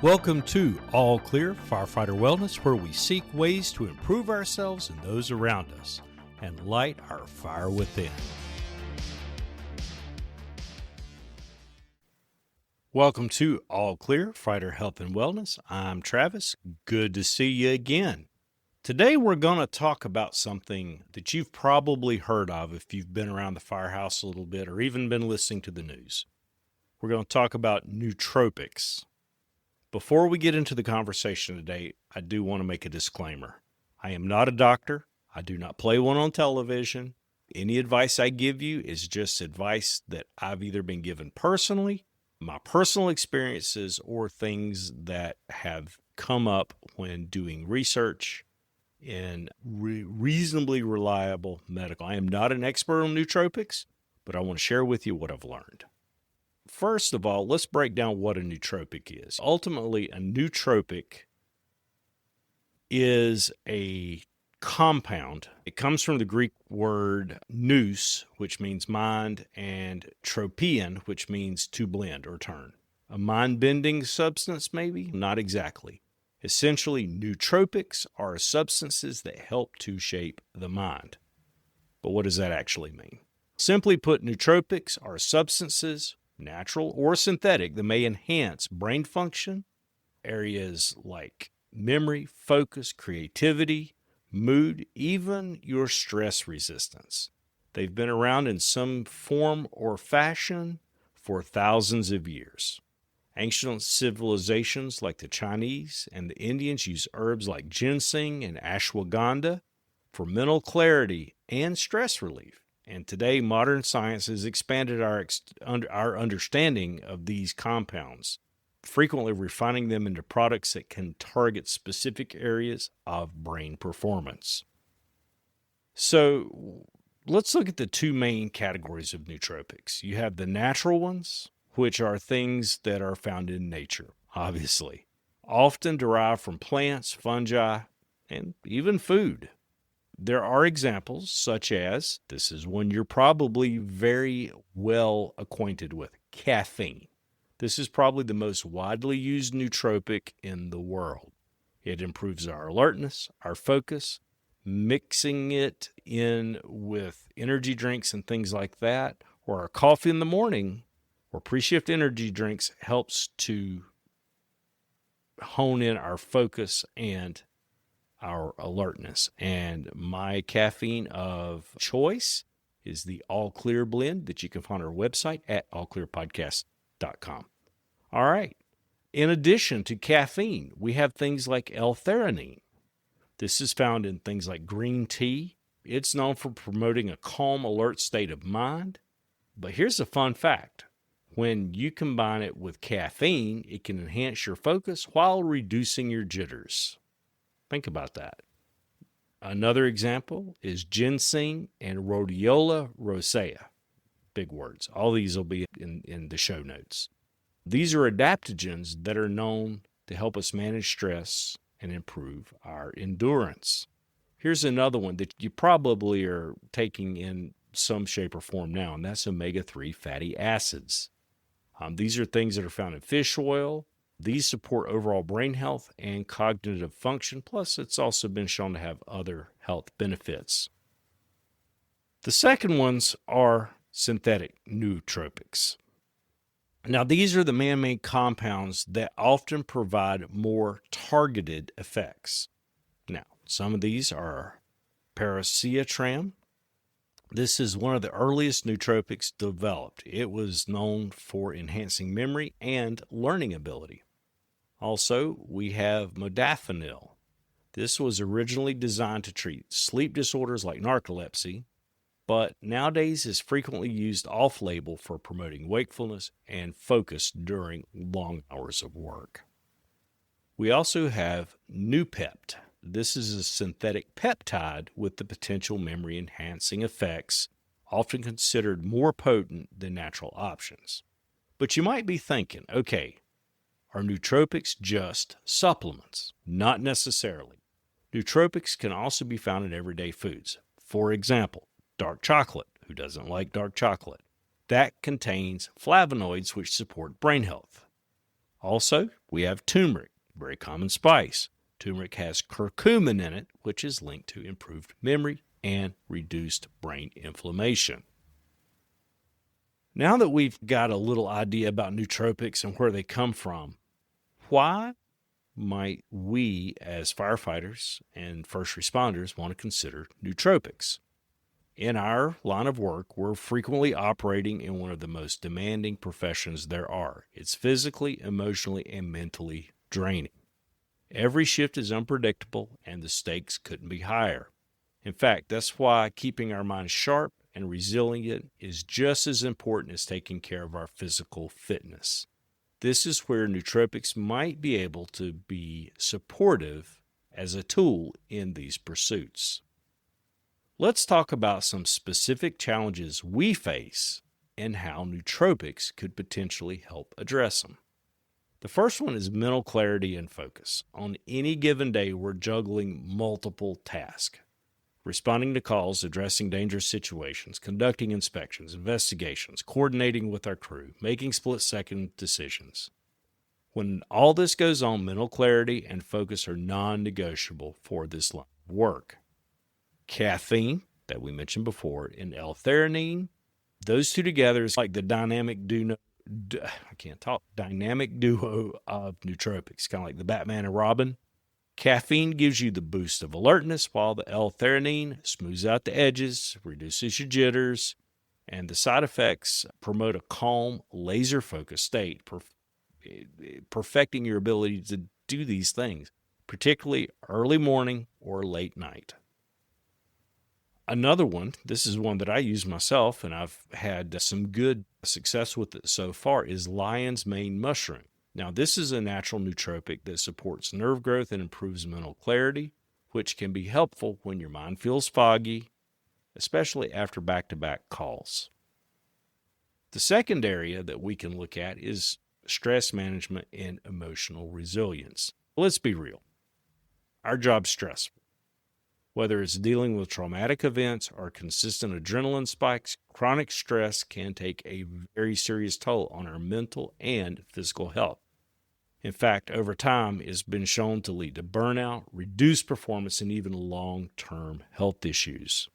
Welcome to All Clear Firefighter Wellness, where we seek ways to improve ourselves and those around us and light our fire within. Welcome to All Clear Fighter Health and Wellness. I'm Travis. Good to see you again. Today we're going to talk about something that you've probably heard of if you've been around the firehouse a little bit or even been listening to the news. We're going to talk about nootropics. Before we get into the conversation today, I do want to make a disclaimer. I am not a doctor. I do not play one on television. Any advice I give you is just advice that I've either been given personally, my personal experiences, or things that have come up when doing research in reasonably reliable medical. I am not an expert on nootropics, but I want to share with you what I've learned. First of all, let's break down what a nootropic is. Ultimately, a nootropic is a compound. It comes from the Greek word nous, which means mind, and tropein, which means to blend or turn. A mind-bending substance, maybe? Not exactly. Essentially, nootropics are substances that help to shape the mind. But what does that actually mean? Simply put, nootropics are substances, natural or synthetic, that may enhance brain function, areas like memory, focus, creativity, mood, even your stress resistance. They've been around in some form or fashion for thousands of years. Ancient civilizations like the Chinese and the Indians use herbs like ginseng and ashwagandha for mental clarity and stress relief. And today, modern science has expanded our understanding of these compounds, frequently refining them into products that can target specific areas of brain performance. So let's look at the two main categories of nootropics. You have the natural ones, which are things that are found in nature, obviously, often derived from plants, fungi, and even food. There are examples such as, this is one you're probably very well acquainted with, caffeine. This is probably the most widely used nootropic in the world. It improves our alertness, our focus. Mixing it in with energy drinks and things like that, or our coffee in the morning, or pre-shift energy drinks, helps to hone in our focus and our alertness. And my caffeine of choice is the All Clear blend that you can find on our website at allclearpodcast.com. All right. In addition to caffeine, we have things like L-theanine. This is found in things like green tea. It's known for promoting a calm, alert state of mind. But here's a fun fact. When you combine it with caffeine, it can enhance your focus while reducing your jitters. Think about that. Another example is ginseng and rhodiola rosea. Big words. All these will be in the show notes. These are adaptogens that are known to help us manage stress and improve our endurance. Here's another one that you probably are taking in some shape or form now, and that's omega-3 fatty acids. These are things that are found in fish oil. These support overall brain health and cognitive function, plus it's also been shown to have other health benefits. The second ones are synthetic nootropics. Now, these are the man-made compounds that often provide more targeted effects. Now, some of these are paracetamol. This is one of the earliest nootropics developed. It was known for enhancing memory and learning ability. Also, we have modafinil. This was originally designed to treat sleep disorders like narcolepsy, but nowadays is frequently used off-label for promoting wakefulness and focus during long hours of work. We also have Noopept. This is a synthetic peptide with the potential memory-enhancing effects, often considered more potent than natural options. But you might be thinking, okay, are nootropics just supplements? Not necessarily. Nootropics can also be found in everyday foods. For example, dark chocolate. Who doesn't like dark chocolate? That contains flavonoids which support brain health. Also, we have turmeric, very common spice. Turmeric has curcumin in it, which is linked to improved memory and reduced brain inflammation. Now that we've got a little idea about nootropics and where they come from, why might we as firefighters and first responders want to consider nootropics? In our line of work, we're frequently operating in one of the most demanding professions there are. It's physically, emotionally, and mentally draining. Every shift is unpredictable, and the stakes couldn't be higher. In fact, that's why keeping our minds sharp and resilient is just as important as taking care of our physical fitness. This is where nootropics might be able to be supportive as a tool in these pursuits. Let's talk about some specific challenges we face and how nootropics could potentially help address them. The first one is mental clarity and focus. On any given day, we're juggling multiple tasks. Responding to calls, addressing dangerous situations, conducting inspections, investigations, coordinating with our crew, making split-second decisions. When all this goes on, mental clarity and focus are non-negotiable for this line of work. Caffeine, that we mentioned before, and L-theanine, those two together is like the dynamic duo of nootropics, kind of like the Batman and Robin. Caffeine gives you the boost of alertness, while the L-theanine smooths out the edges, reduces your jitters, and the side effects promote a calm, laser-focused state, perfecting your ability to do these things, particularly early morning or late night. Another one, this is one that I use myself, and I've had some good success with it so far, is lion's mane mushroom. Now, this is a natural nootropic that supports nerve growth and improves mental clarity, which can be helpful when your mind feels foggy, especially after back-to-back calls. The second area that we can look at is stress management and emotional resilience. Let's be real. Our job's stressful. Whether it's dealing with traumatic events or consistent adrenaline spikes, chronic stress can take a very serious toll on our mental and physical health. In fact, over time, it's been shown to lead to burnout, reduced performance, and even long-term health issues.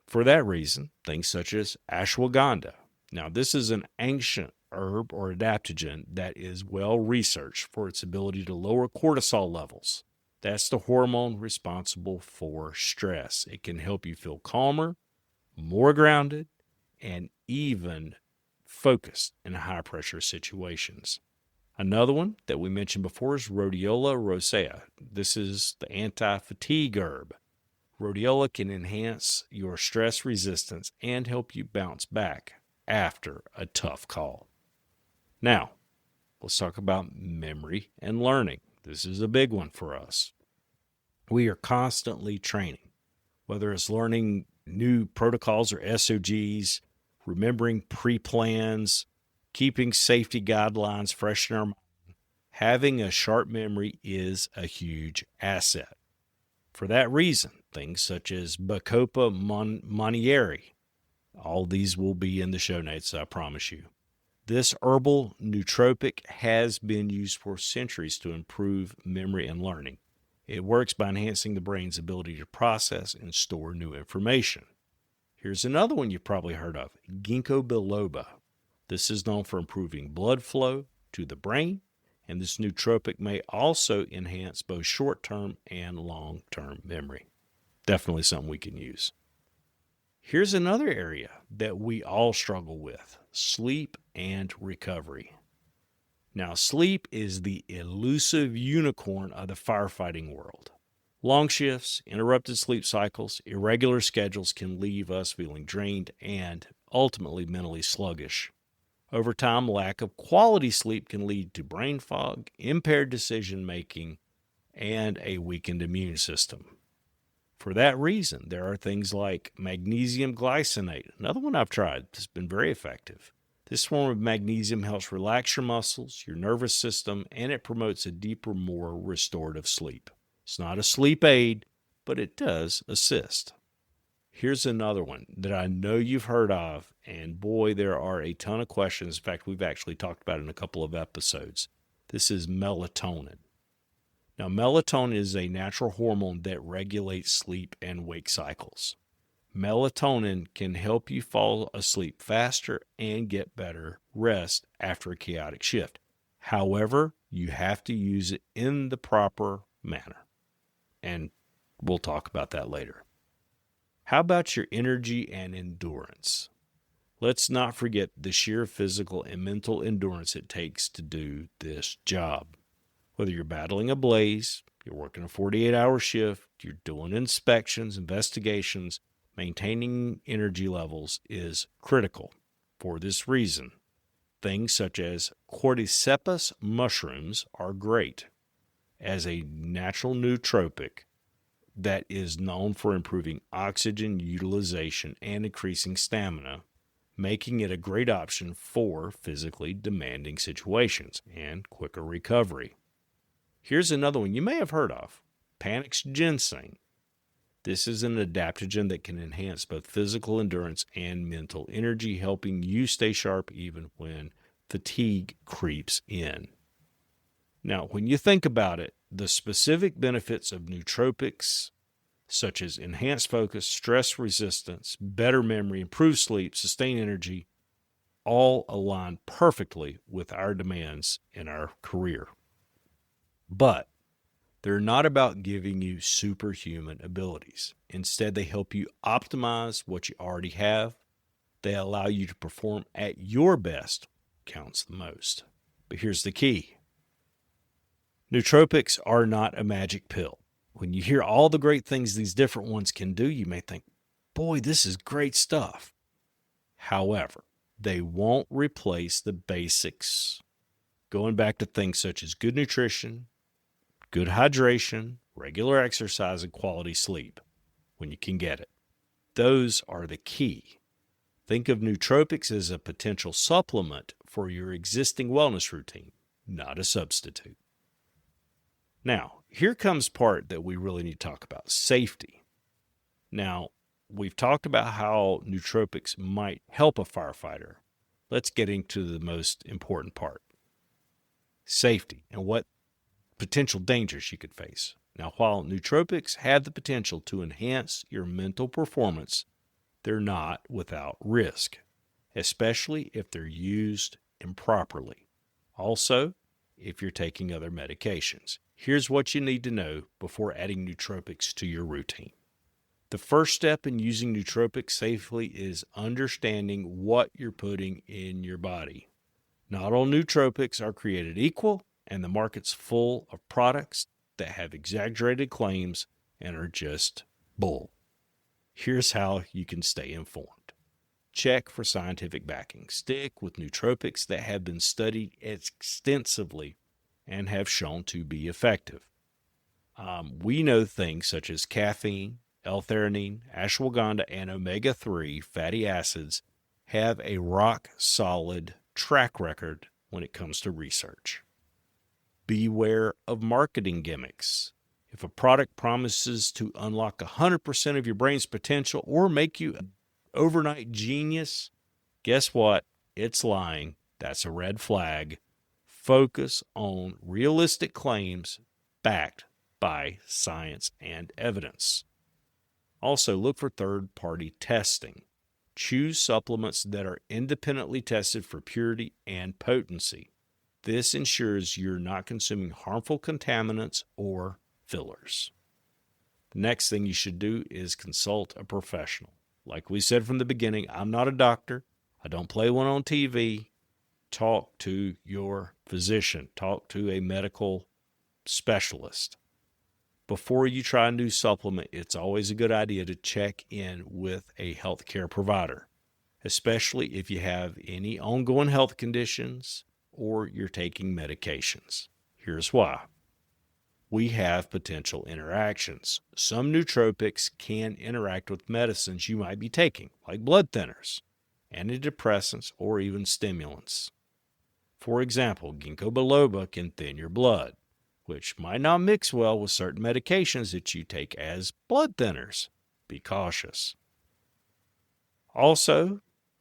For that reason, things such as ashwagandha. Now, this is an ancient herb or adaptogen that is well researched for its ability to lower cortisol levels. That's the hormone responsible for stress. It can help you feel calmer, more grounded, and even focused in high-pressure situations. Another one that we mentioned before is rhodiola rosea. This is the anti-fatigue herb. Rhodiola can enhance your stress resistance and help you bounce back after a tough call. Now, let's talk about memory and learning. This is a big one for us. We are constantly training, whether it's learning new protocols or SOGs, remembering pre-plans, keeping safety guidelines fresh in our mind. Having a sharp memory is a huge asset. For that reason, things such as Bacopa Monnieri, all these will be in the show notes, I promise you. This herbal nootropic has been used for centuries to improve memory and learning. It works by enhancing the brain's ability to process and store new information. Here's another one you've probably heard of, ginkgo biloba. This is known for improving blood flow to the brain, and this nootropic may also enhance both short-term and long-term memory. Definitely something we can use. Here's another area that we all struggle with, sleep and recovery. Now, sleep is the elusive unicorn of the firefighting world. Long shifts, interrupted sleep cycles, irregular schedules can leave us feeling drained and ultimately mentally sluggish. Over time, lack of quality sleep can lead to brain fog, impaired decision-making, and a weakened immune system. For that reason, there are things like magnesium glycinate, another one I've tried that's been very effective. This form of magnesium helps relax your muscles, your nervous system, and it promotes a deeper, more restorative sleep. It's not a sleep aid, but it does assist. Here's another one that I know you've heard of, and boy, there are a ton of questions. In fact, we've actually talked about it in a couple of episodes. This is melatonin. Now, melatonin is a natural hormone that regulates sleep and wake cycles. Melatonin can help you fall asleep faster and get better rest after a chaotic shift. However, you have to use it in the proper manner. And we'll talk about that later. How about your energy and endurance? Let's not forget the sheer physical and mental endurance it takes to do this job. Whether you're battling a blaze, you're working a 48-hour shift, you're doing inspections, investigations, maintaining energy levels is critical. For this reason, things such as cordyceps mushrooms are great as a natural nootropic that is known for improving oxygen utilization and increasing stamina, making it a great option for physically demanding situations and quicker recovery. Here's another one you may have heard of, Panics ginseng. This is an adaptogen that can enhance both physical endurance and mental energy, helping you stay sharp even when fatigue creeps in. Now, when you think about it, the specific benefits of nootropics, such as enhanced focus, stress resistance, better memory, improved sleep, sustained energy, all align perfectly with our demands in our career. But they're not about giving you superhuman abilities. Instead, they help you optimize what you already have. They allow you to perform at your best, counts the most. But here's the key. Nootropics are not a magic pill. When you hear all the great things these different ones can do, you may think, boy, this is great stuff. However, they won't replace the basics, going back to things such as good nutrition, good hydration, regular exercise, and quality sleep when you can get it. Those are the key. Think of nootropics as a potential supplement for your existing wellness routine, not a substitute. Now, here comes part that we really need to talk about, safety. Now, we've talked about how nootropics might help a firefighter. Let's get into the most important part, safety and what potential dangers you could face. Now, while nootropics have the potential to enhance your mental performance, they're not without risk, especially if they're used improperly. Also, if you're taking other medications. Here's what you need to know before adding nootropics to your routine. The first step in using nootropics safely is understanding what you're putting in your body. Not all nootropics are created equal, and the market's full of products that have exaggerated claims and are just bull. Here's how you can stay informed. Check for scientific backing. Stick with nootropics that have been studied extensively and have shown to be effective. We know things such as caffeine, L-theanine, ashwagandha, and omega-3 fatty acids have a rock-solid track record when it comes to research. Beware of marketing gimmicks. If a product promises to unlock 100% of your brain's potential or make you an overnight genius, guess what? It's lying. That's a red flag. Focus on realistic claims backed by science and evidence. Also, look for third-party testing. Choose supplements that are independently tested for purity and potency. This ensures you're not consuming harmful contaminants or fillers. The next thing you should do is consult a professional. Like we said from the beginning, I'm not a doctor. I don't play one on TV. Talk to your physician. Talk to a medical specialist. Before you try a new supplement, it's always a good idea to check in with a healthcare provider, especially if you have any ongoing health conditions or you're taking medications. Here's why. We have potential interactions. Some nootropics can interact with medicines you might be taking, like blood thinners, antidepressants, or even stimulants. For example, ginkgo biloba can thin your blood, which might not mix well with certain medications that you take as blood thinners. Be cautious. Also,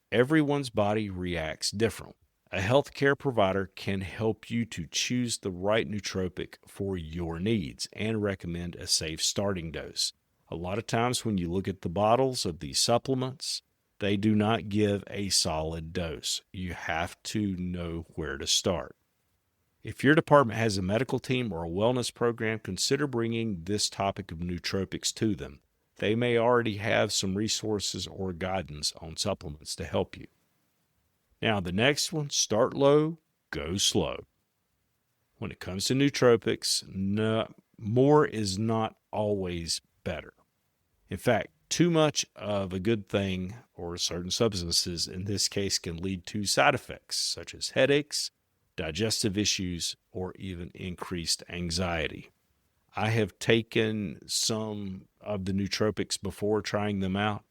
everyone's body reacts differently. A healthcare provider can help you to choose the right nootropic for your needs and recommend a safe starting dose. A lot of times when you look at the bottles of these supplements, they do not give a solid dose. You have to know where to start. If your department has a medical team or a wellness program, consider bringing this topic of nootropics to them. They may already have some resources or guidance on supplements to help you. Now, the next one, start low, go slow. When it comes to nootropics, more is not always better. In fact, too much of a good thing or certain substances in this case can lead to side effects such as headaches, digestive issues, or even increased anxiety. I have taken some of the nootropics before trying them out,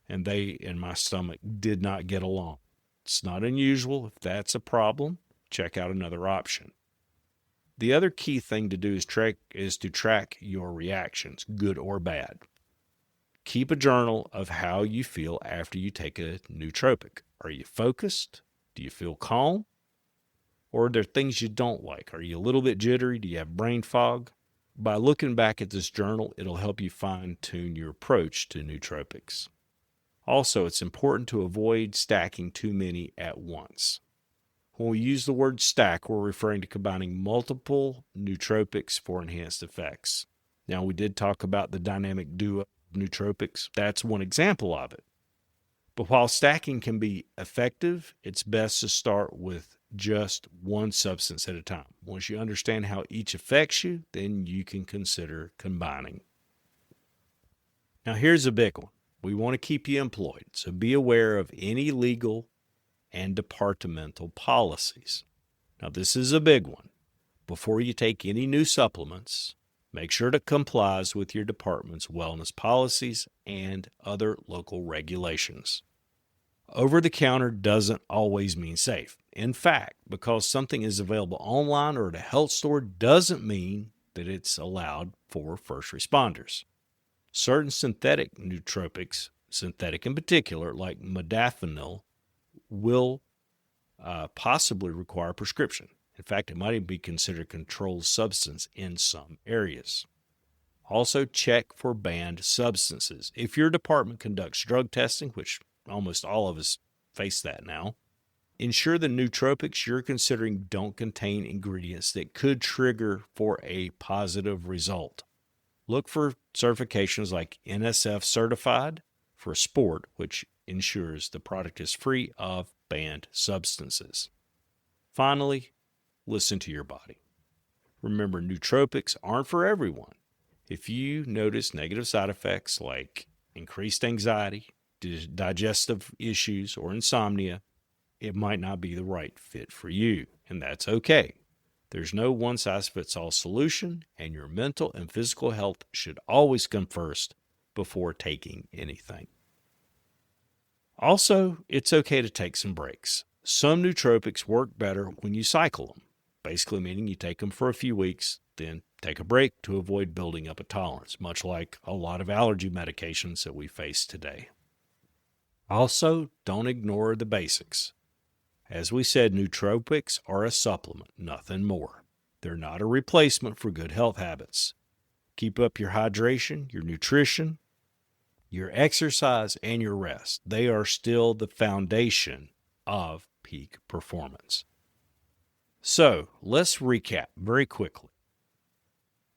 and they and my stomach did not get along. It's not unusual. If that's a problem, check out another option. The other key thing to do is to track your reactions, good or bad. Keep a journal of how you feel after you take a nootropic. Are you focused? Do you feel calm? Or are there things you don't like? Are you a little bit jittery? Do you have brain fog? By looking back at this journal, it'll help you fine-tune your approach to nootropics. Also, it's important to avoid stacking too many at once. When we use the word stack, we're referring to combining multiple nootropics for enhanced effects. Now, we did talk about the dynamic duo of nootropics. That's one example of it. But while stacking can be effective, it's best to start with just one substance at a time. Once you understand how each affects you, then you can consider combining. Now, here's a big one. We want to keep you employed, so be aware of any legal and departmental policies. Now, this is a big one. Before you take any new supplements, make sure it complies with your department's wellness policies and other local regulations. Over-the-counter doesn't always mean safe. In fact, because something is available online or at a health store doesn't mean that it's allowed for first responders. Certain synthetic nootropics, synthetic in particular, like modafinil, will possibly require prescription. In fact, it might even be considered a controlled substance in some areas. Also, check for banned substances. If your department conducts drug testing, which almost all of us face that now, ensure the nootropics you're considering don't contain ingredients that could trigger for a positive result. Look for certifications like NSF certified for sport, which ensures the product is free of banned substances. Finally, listen to your body. Remember, nootropics aren't for everyone. If you notice negative side effects like increased anxiety, digestive issues, or insomnia, it might not be the right fit for you, and that's okay. There's no one-size-fits-all solution, and your mental and physical health should always come first before taking anything. Also, it's okay to take some breaks. Some nootropics work better when you cycle them, basically meaning you take them for a few weeks, then take a break to avoid building up a tolerance, much like a lot of allergy medications that we face today. Also, don't ignore the basics. As we said, nootropics are a supplement, nothing more. They're not a replacement for good health habits. Keep up your hydration, your nutrition, your exercise, and your rest. They are still the foundation of peak performance. So, let's recap very quickly.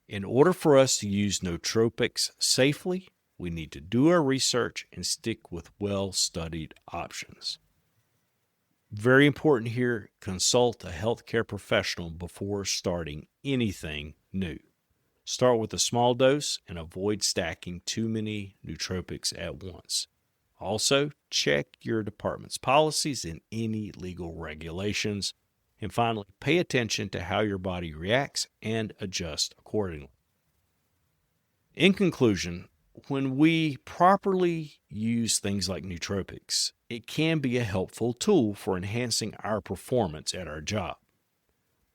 In order for us to use nootropics safely, we need to do our research and stick with well-studied options. Very important here, consult a healthcare professional before starting anything new. Start with a small dose and avoid stacking too many nootropics at once. Also, check your department's policies and any legal regulations. And finally, pay attention to how your body reacts and adjust accordingly. In conclusion, when we properly use things like nootropics, it can be a helpful tool for enhancing our performance at our job.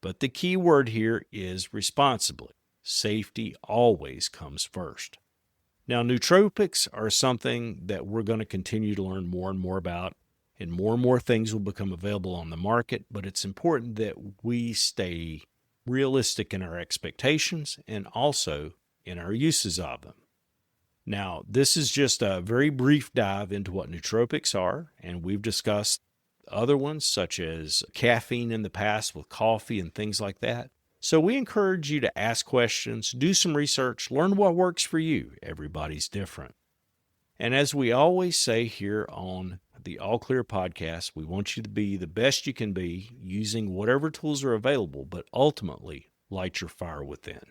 But the key word here is responsibly. Safety always comes first. Now, nootropics are something that we're going to continue to learn more and more about, and more things will become available on the market, but it's important that we stay realistic in our expectations and also in our uses of them. Now, this is just a very brief dive into what nootropics are, and we've discussed other ones such as caffeine in the past with coffee and things like that. So we encourage you to ask questions, do some research, learn what works for you. Everybody's different. And as we always say here on the All Clear podcast, we want you to be the best you can be using whatever tools are available, but ultimately light your fire within.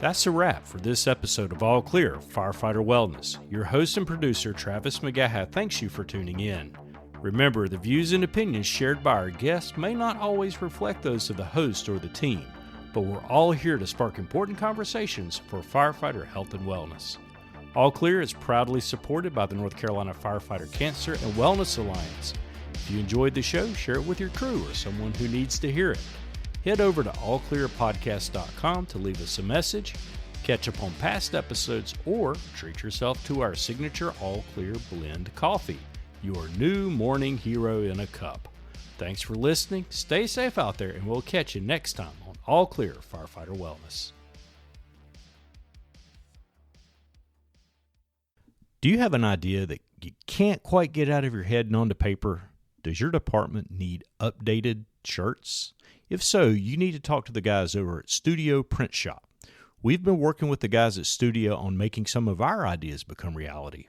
That's a wrap for this episode of All Clear Firefighter Wellness. Your host and producer, Travis McGaha, thanks you for tuning in. Remember, the views and opinions shared by our guests may not always reflect those of the host or the team, but we're all here to spark important conversations for firefighter health and wellness. All Clear is proudly supported by the North Carolina Firefighter Cancer and Wellness Alliance. If you enjoyed the show, share it with your crew or someone who needs to hear it. Head over to allclearpodcast.com to leave us a message, catch up on past episodes, or treat yourself to our signature All Clear Blend coffee, your new morning hero in a cup. Thanks for listening, stay safe out there, and we'll catch you next time on All Clear Firefighter Wellness. Do you have an idea that you can't quite get out of your head and onto paper? Does your department need updated shirts? If so, you need to talk to the guys over at Studio Print Shop. We've been working with the guys at Studio on making some of our ideas become reality.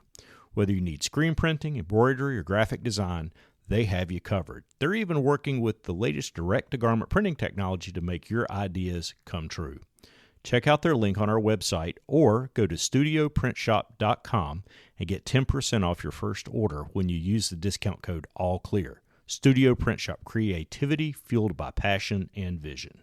Whether you need screen printing, embroidery, or graphic design, they have you covered. They're even working with the latest direct-to-garment printing technology to make your ideas come true. Check out their link on our website or go to studioprintshop.com and get 10% off your first order when you use the discount code ALLCLEAR. Studio Print Shop, creativity fueled by passion and vision.